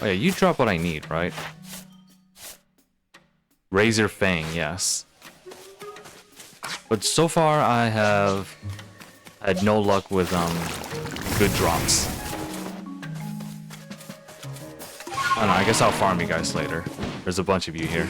Oh yeah, you drop what I need, right? Razor Fang, yes. But so far I have had no luck with good drops. I don't know, I guess I'll farm you guys later. There's a bunch of you here.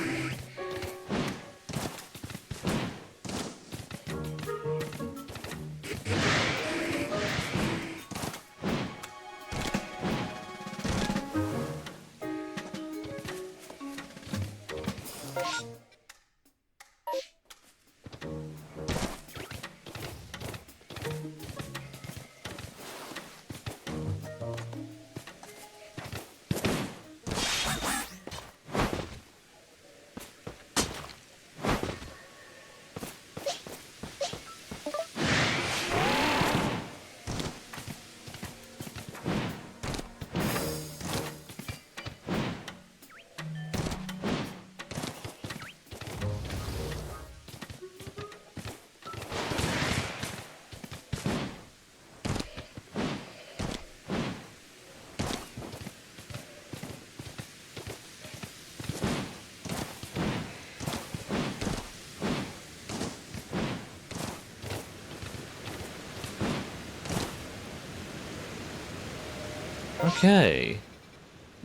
Okay.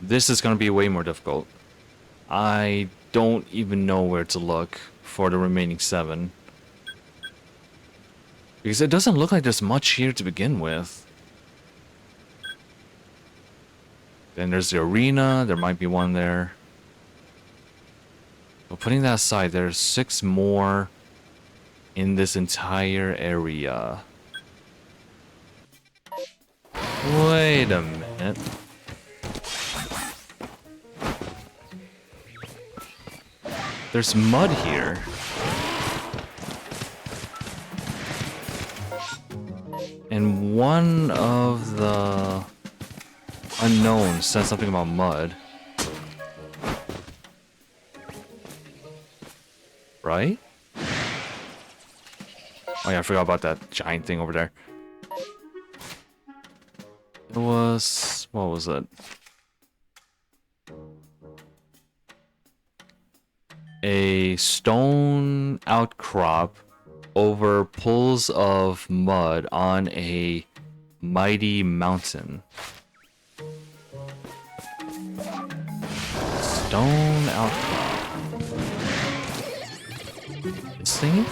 This is gonna be way more difficult. I don't even know where to look for the remaining 7. Because it doesn't look like there's much here to begin with. Then there's the arena, there might be one there. But putting that aside, there's 6 more in this entire area. Wait a minute. There's mud here. And one of the unknowns said something about mud. Right? Oh yeah, I forgot about that giant thing over there. It was... what was it? A stone outcrop over pools of mud on a mighty mountain. Stone outcrop. This thing?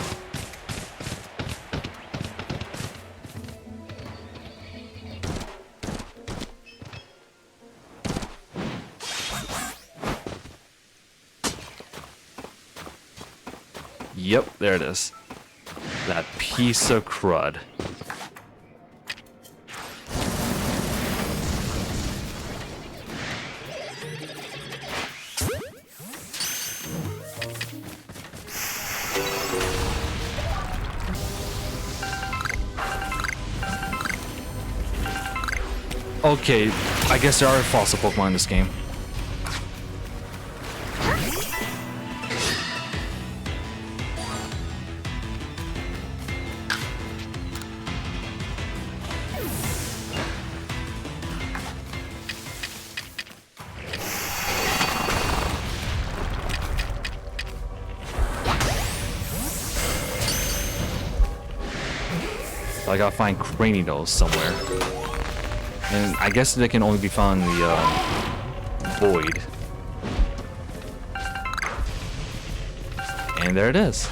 Yep, there it is. That piece of crud. Okay, I guess there are fossil Pokemon in this game. I gotta find Cranidos somewhere. And I guess they can only be found in the void. And there it is.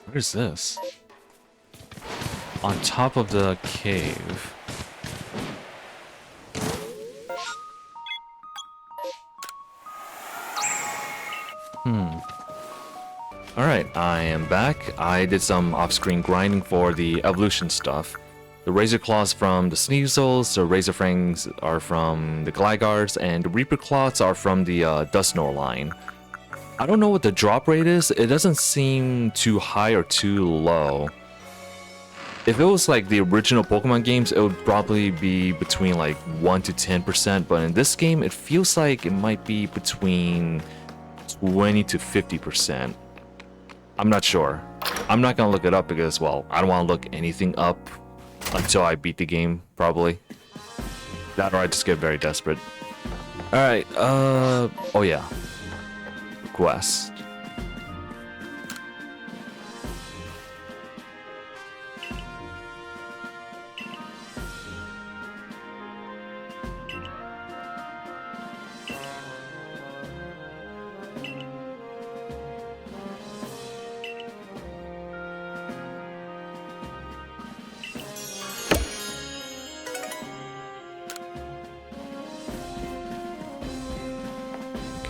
What is this? On top of the cave. Alright, I am back. I did some off-screen grinding for the evolution stuff. The Razor Claws from the Sneasels, the Razor Fangs are from the Glygars, and the Reaper Claws are from the Dusknoir line. I don't know what the drop rate is. It doesn't seem too high or too low. if it was like the original Pokemon games, it would probably be between like 1 to 10%, but in this game, it feels like it might be between 20 to 50%. I'm not sure. I'm not gonna look it up because, well, I don't want to look anything up until I beat the game, probably. That or I just get very desperate. Alright, oh yeah. Quest.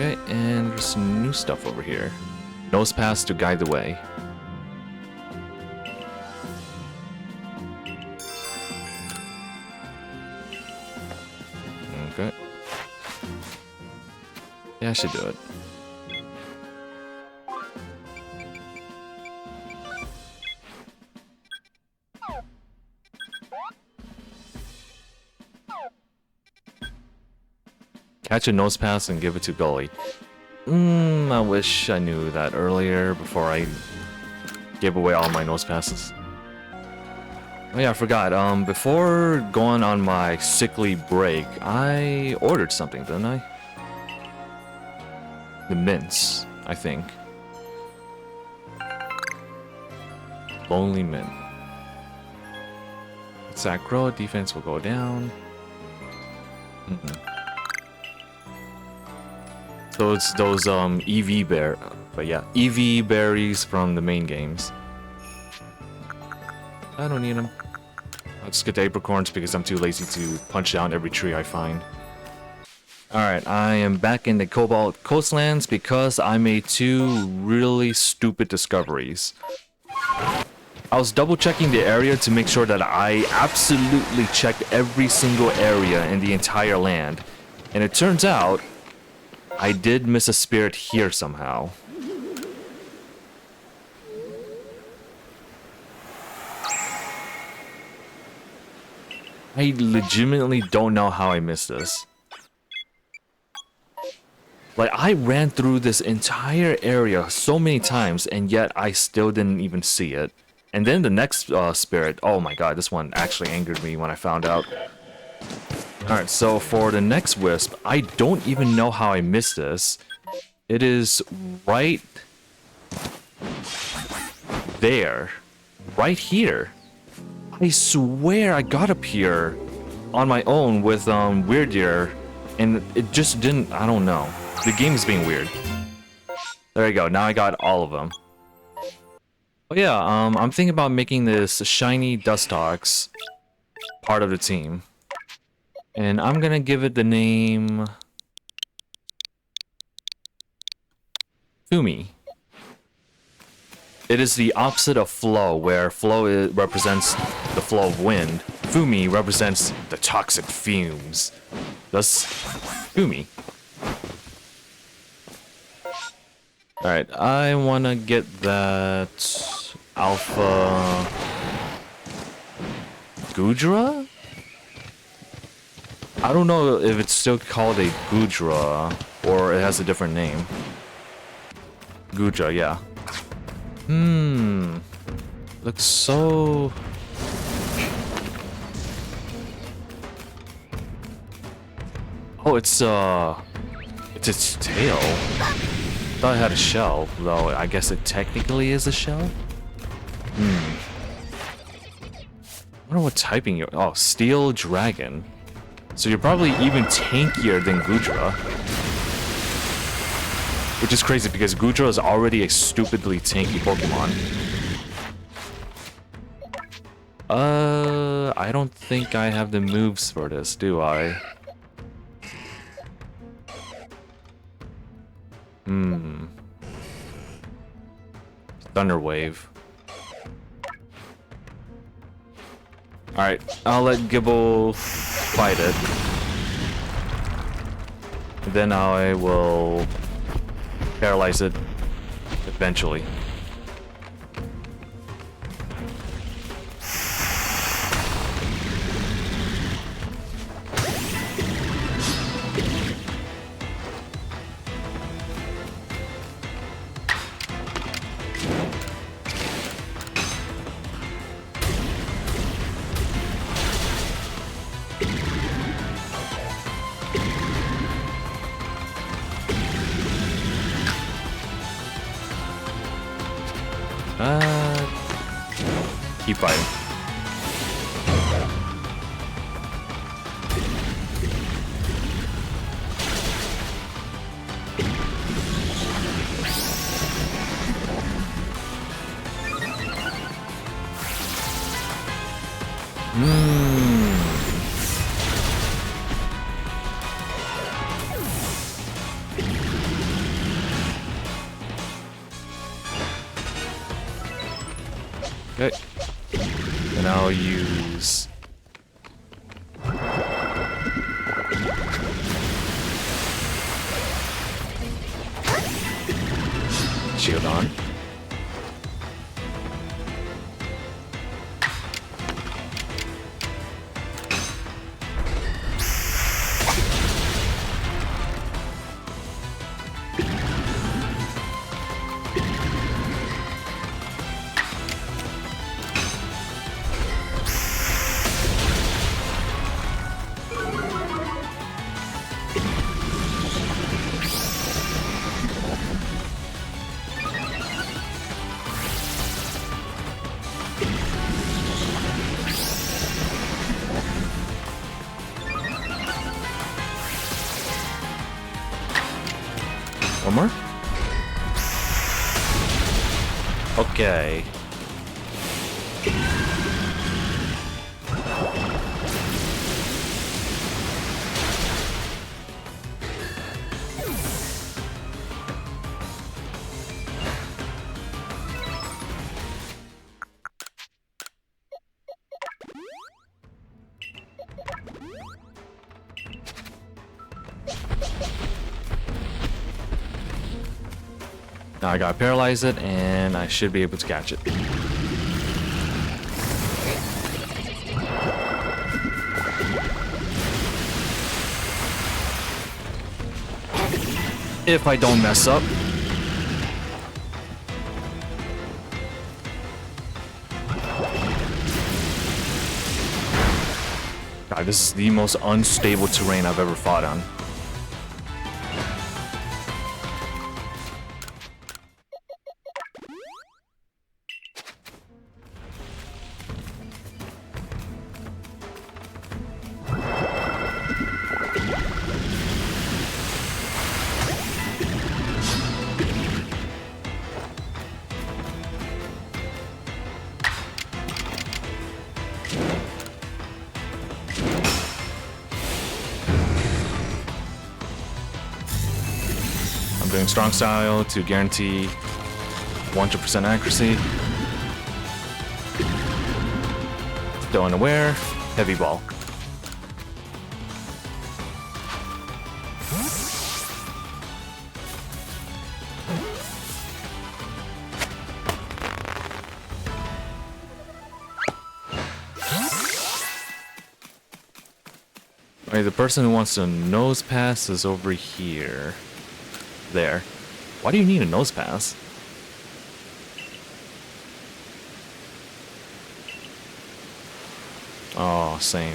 Okay, and there's some new stuff over here. Nose pass to guide the way. Okay. Yeah, I should do it. Catch a nose pass and give it to Gully. I wish I knew that earlier before I gave away all my nose passes. Oh yeah, I forgot. Before going on my sickly break, I ordered something, didn't I? The mints, I think. Lonely mint. Attack grow, defense will go down. So it's those EV berries from the main games. I don't need them. I'll just get the apricorns because I'm too lazy to punch down every tree I find. Alright, I am back in the Cobalt Coastlands because I made 2 really stupid discoveries. I was double checking the area to make sure that I absolutely checked every single area in the entire land. And it turns out I did miss a spirit here somehow. I legitimately don't know how I missed this. Like, I ran through this entire area so many times, and yet I still didn't even see it. And then the next spirit, oh my god, this one actually angered me when I found out. Alright, so for the next wisp, I don't even know how I missed this. It is right there. Right here. I swear I got up here on my own with Weird Deer, and it just didn't, I don't know. The game is being weird. There you go, now I got all of them. Oh yeah, I'm thinking about making this shiny Dustox part of the team. And I'm gonna give it the name Fumi. It is the opposite of flow, where flow represents the flow of wind. Fumi represents the toxic fumes. Thus, Fumi. Alright, I wanna get that Alpha Gudra? I don't know if it's still called a Gudra or it has a different name. Gudra, yeah. Looks so... Oh, it's its tail. Thought it had a shell, though I guess it technically is a shell? I wonder what typing you're... Oh, Steel Dragon. So you're probably even tankier than Gudra. Which is crazy because Gudra is already a stupidly tanky Pokemon. I don't think I have the moves for this, do I? Thunder Wave. Alright, I'll let Gibble fight it. Then I will paralyze it eventually. Keep fighting. Okay. And I'll use... Shield on. One more? Okay. Now I gotta paralyze it, and I should be able to catch it. If I don't mess up. God, this is the most unstable terrain I've ever fought on. I'm doing strong style to guarantee 100% accuracy. Still unaware. Heavy ball. Alright, the person who wants to nose pass is over here. There. Why do you need a nose pass? Oh, same.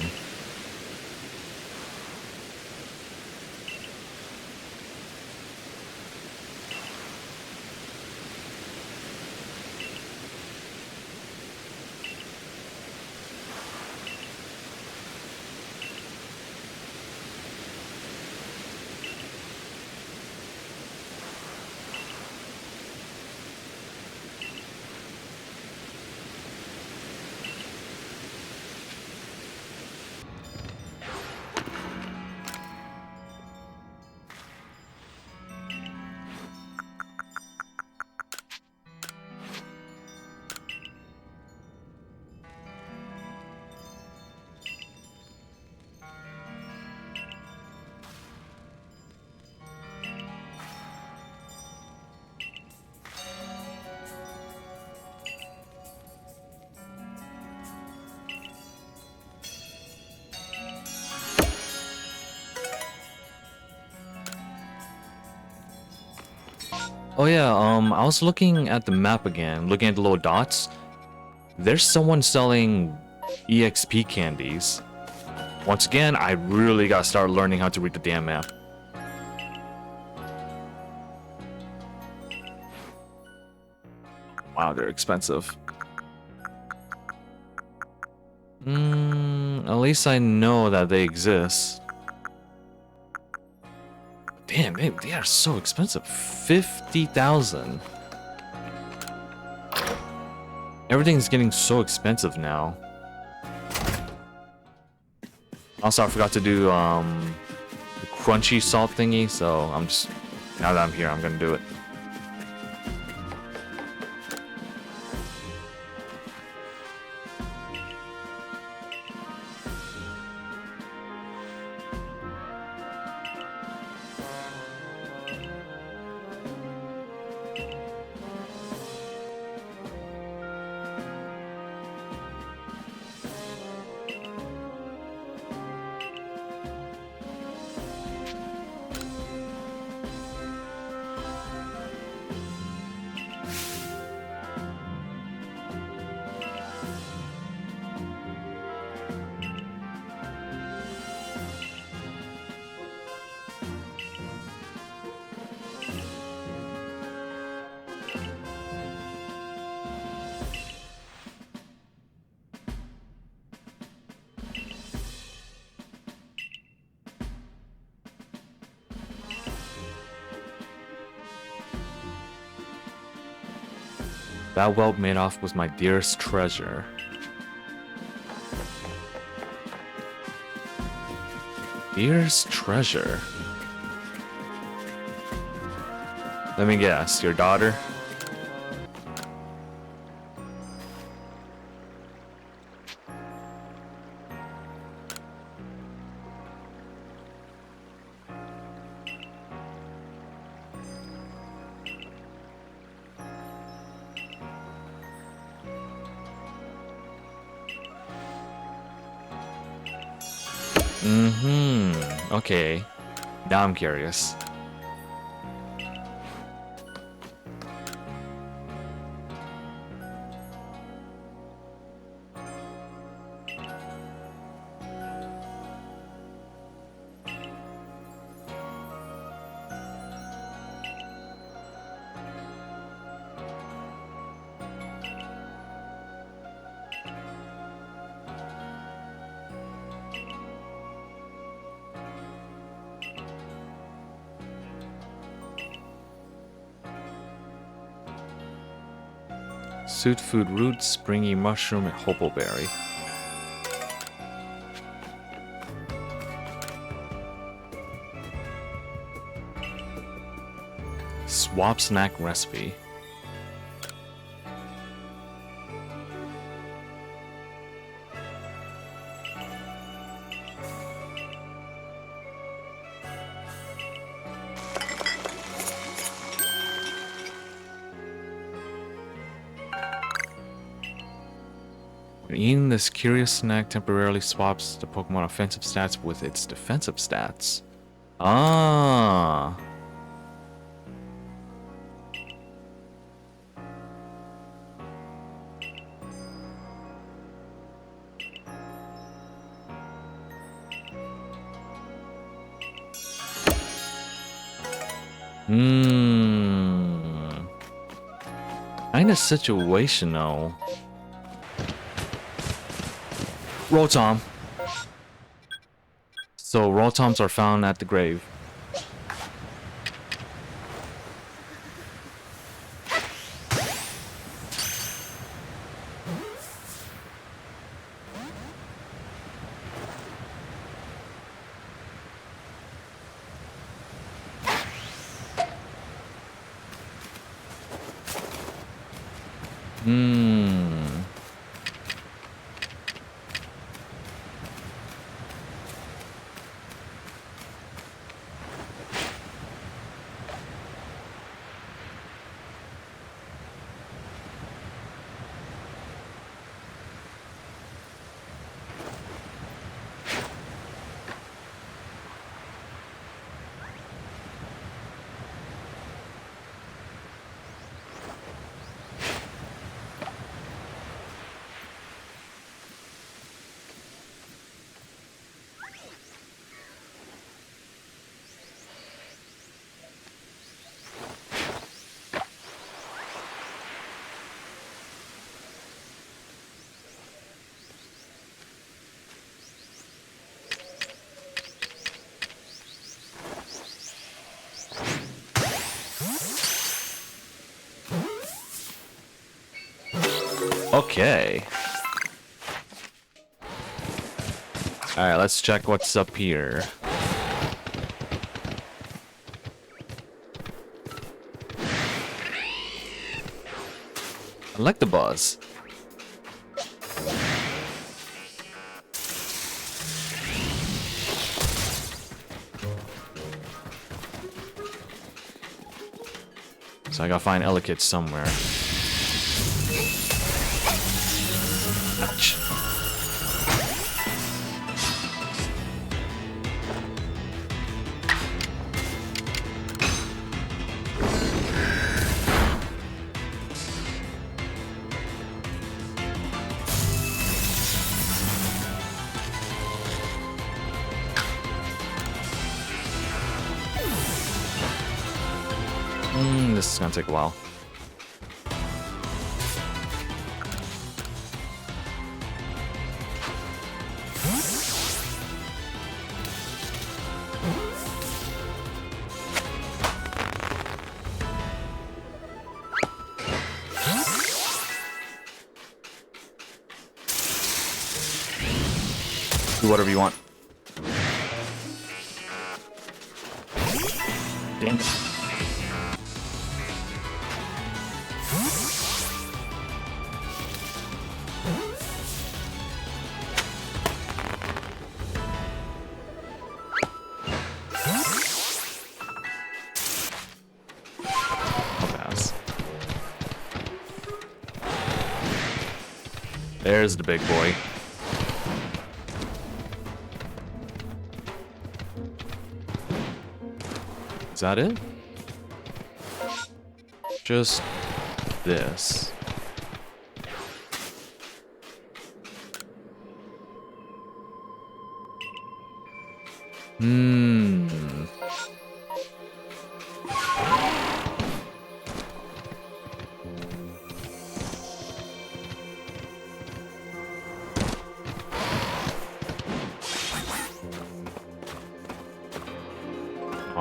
Oh yeah, I was looking at the map again, looking at the little dots. There's someone selling EXP candies. Once again, I really gotta start learning how to read the damn map. Wow, they're expensive. At least I know that they exist. Damn, they are so expensive. 50,000. Everything's getting so expensive now. Also, I forgot to do the crunchy salt thingy, so I'm just, now that I'm here, I'm gonna do it. That whelp made off was my dearest treasure. Dearest treasure? Let me guess, your daughter? Okay. Now I'm curious. Suit food root, springy mushroom, and hopoberry. Swap snack recipe. Eating this curious snack temporarily swaps the Pokemon offensive stats with its defensive stats. Ah. Kinda situational. Rotom. So Rotoms are found at the grave. Okay. Alright, let's check what's up here. I like the buzz. So I gotta find Elekid somewhere. Ouch. This is gonna take a while. Do whatever you want. Damn it. There's the big boy. Is that it? Just this.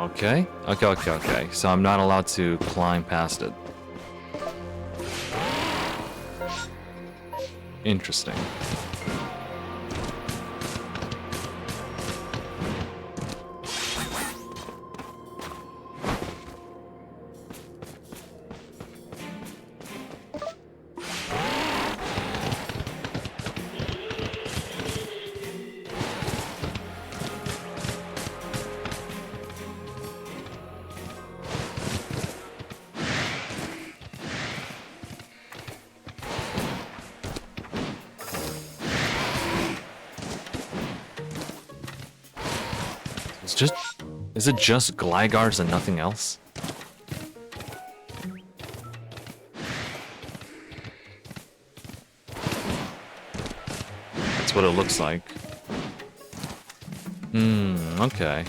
Okay. So I'm not allowed to climb past it. Interesting. Is it just Glygars and nothing else? That's what it looks like. Okay.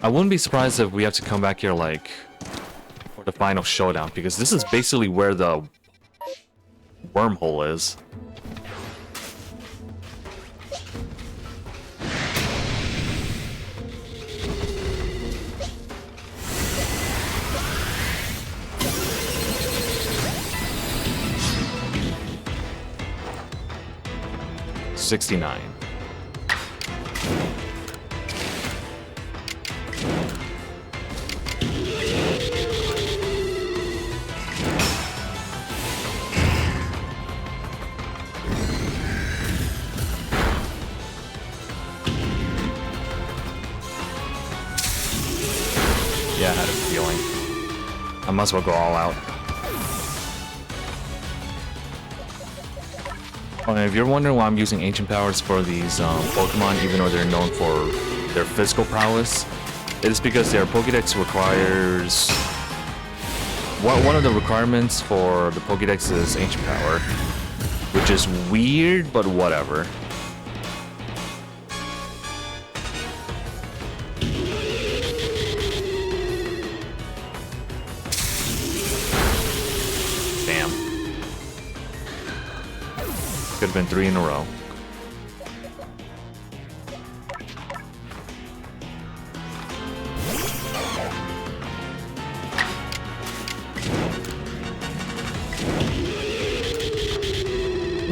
I wouldn't be surprised if we have to come back here, like, for the final showdown, because this is basically where the wormhole is. $69. Yeah, I had a feeling. I might as well go all out. Oh, and if you're wondering why I'm using ancient powers for these Pokemon, even though they're known for their physical prowess, it is because their Pokédex requires... one of the requirements for the Pokédex is ancient power, which is weird, but whatever. Could have been 3 in a row.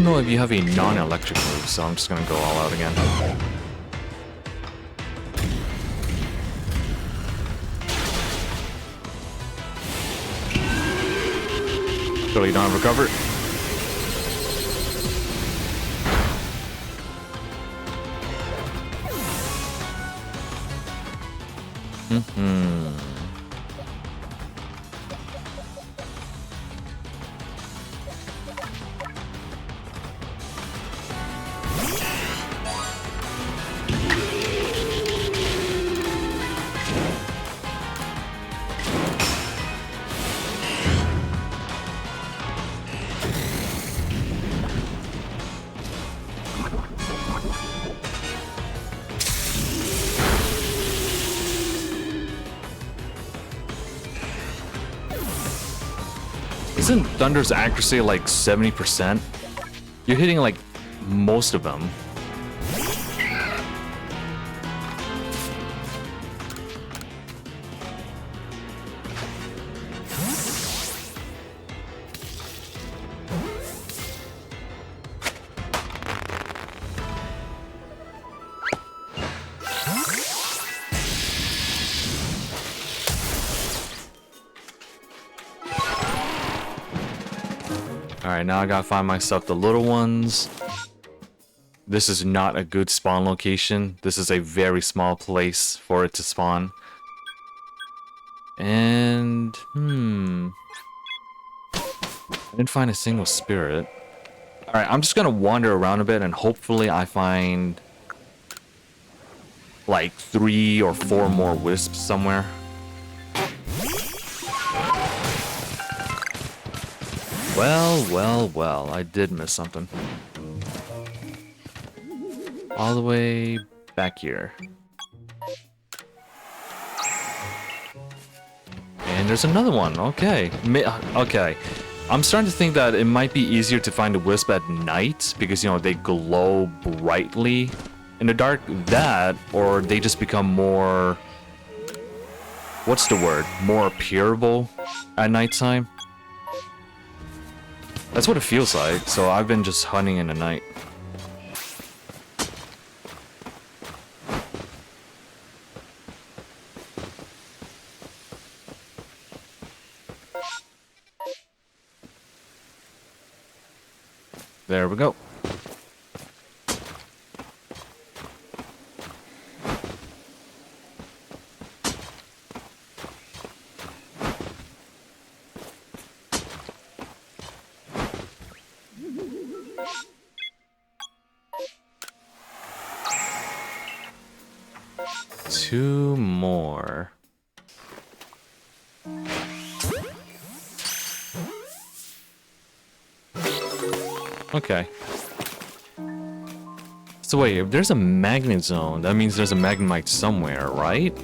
don't know if you have a non-electric move, so I'm just gonna go all out again. Really don't recover. Isn't Thunder's accuracy like 70%? You're hitting like most of them. Alright, now I gotta find myself the little ones. This is not a good spawn location. This is a very small place for it to spawn. And... I didn't find a single spirit. Alright, I'm just gonna wander around a bit and hopefully I find... like 3 or 4 more wisps somewhere. Well, I did miss something. All the way back here. And there's another one, okay. Okay, I'm starting to think that it might be easier to find a wisp at night because, you know, they glow brightly in the dark. That, or they just become more... what's the word? More appearable at nighttime. That's what it feels like, so I've been just hunting in the night. There we go. Two more. Okay. So wait, if there's a magnet zone, that means there's a magnemite somewhere, right?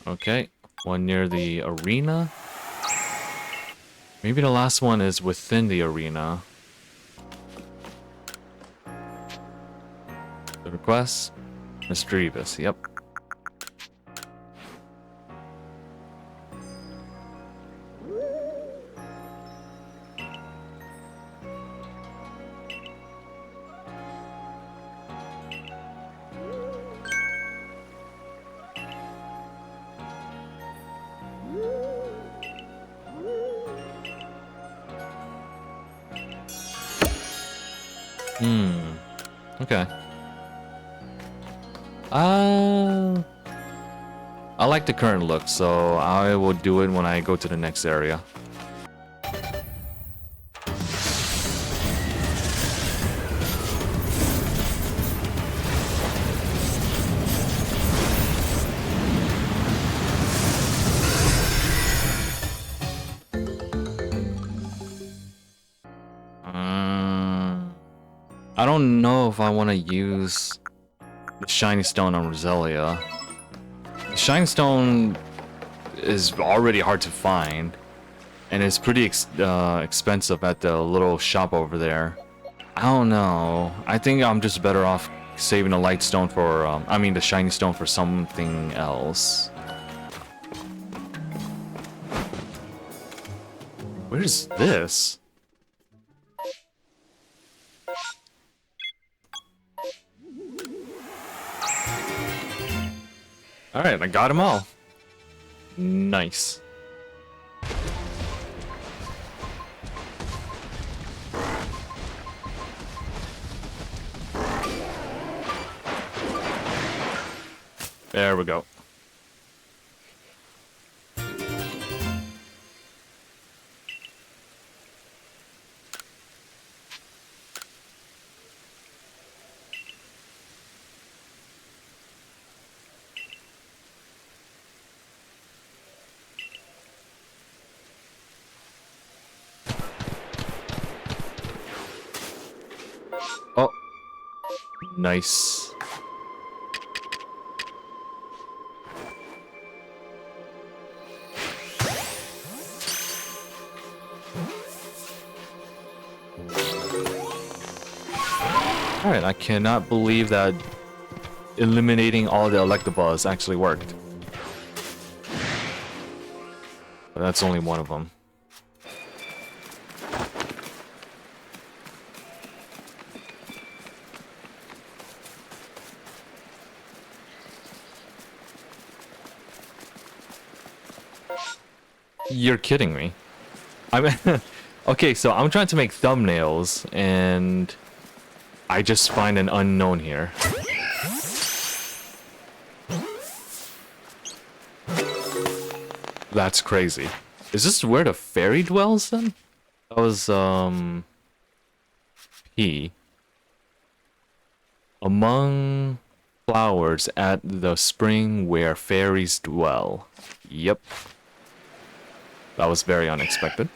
Okay, one near the arena. Maybe the last one is within the arena. The request? Mischievous, yep. Okay. I like the current look, so I will do it when I go to the next area. I don't know if I want to use the shiny stone on Roselia. The shiny stone is already hard to find, and it's pretty expensive at the little shop over there. I don't know. I think I'm just better off saving the light stone for, I mean the shiny stone for something else. Where's this? Alright, I got them all. Nice. There we go. Oh. Nice. Alright, I cannot believe that eliminating all the Electabuzz actually worked. But that's only one of them. You're kidding me. I mean, okay, so I'm trying to make thumbnails, and I just find an unknown here. That's crazy. Is this where the fairy dwells then? That was, P. Among flowers at the spring where fairies dwell. Yep. That was very unexpected.